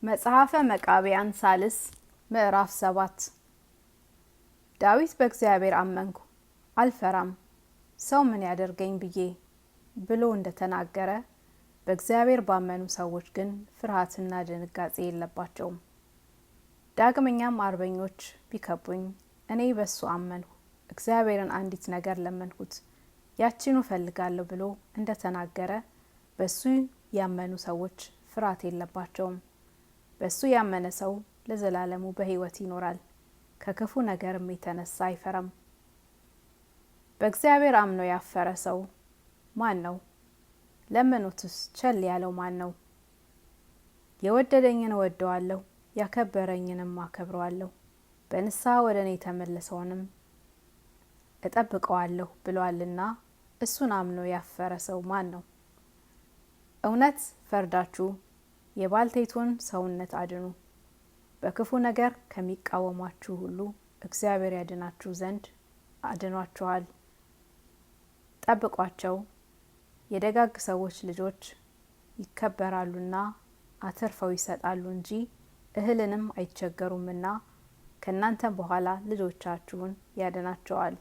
መጽሐፈ መቃብያን ሳልስ ምዕራፍ 7 ዳዊት በእግዚአብሔር አመንኩ አልፈራም ሰው ምን ያደርገኝ ብዬ ብሎ እንደተናገረ በእግዚአብሔር ባመኑ ሰዎች ግን ፍርሃትና ድንጋጤ የለባቸውም። ዳግመኛም አርበኞች ቢከቡኝ እኔ በሱ አመንኩ እግዚአብሔርን አንዲት ነገር ለመንኩት ያቺኑ ፈልጋለሁ ብሎ እንደተናገረ በሱ ያመኑ ሰዎች ፍርሃት የለባቸውም። በሱ ያመነ ሰው ለዘላለሙ በሕይወት ይኖራል፣ ከክፉ ነገርም የተነሳ አይፈራም። በእግዚአብሔር አምኖ ያፈረ ሰው ማን ነው? ለመኑትስ ቸል ያለው ማን ነው? የወደደኝን እወደዋለሁ፣ ያከበረኝንም አከብረዋለሁ፣ በንስሐ ወደ እኔ የተመለሰውንም እጠብቀዋለሁ ብሏልና እሱን አምኖ ያፈረ ሰው ማን ነው? እውነት ፈርዳችሁ የባልቴቱን ሰውነት አድኑ። በክፉ ነገር ከሚቃወሟችሁ ሁሉ እግዚአብሔር ያድናችሁ ዘንድ አድኗችኋል። ጠብቋቸው። የደጋግ ሰዎች ልጆች ይከበራሉና አትርፈው ይሰጣሉ እንጂ እህልንም አይቸገሩምና ከእናንተም በኋላ ልጆቻችሁን ያድናቸዋል።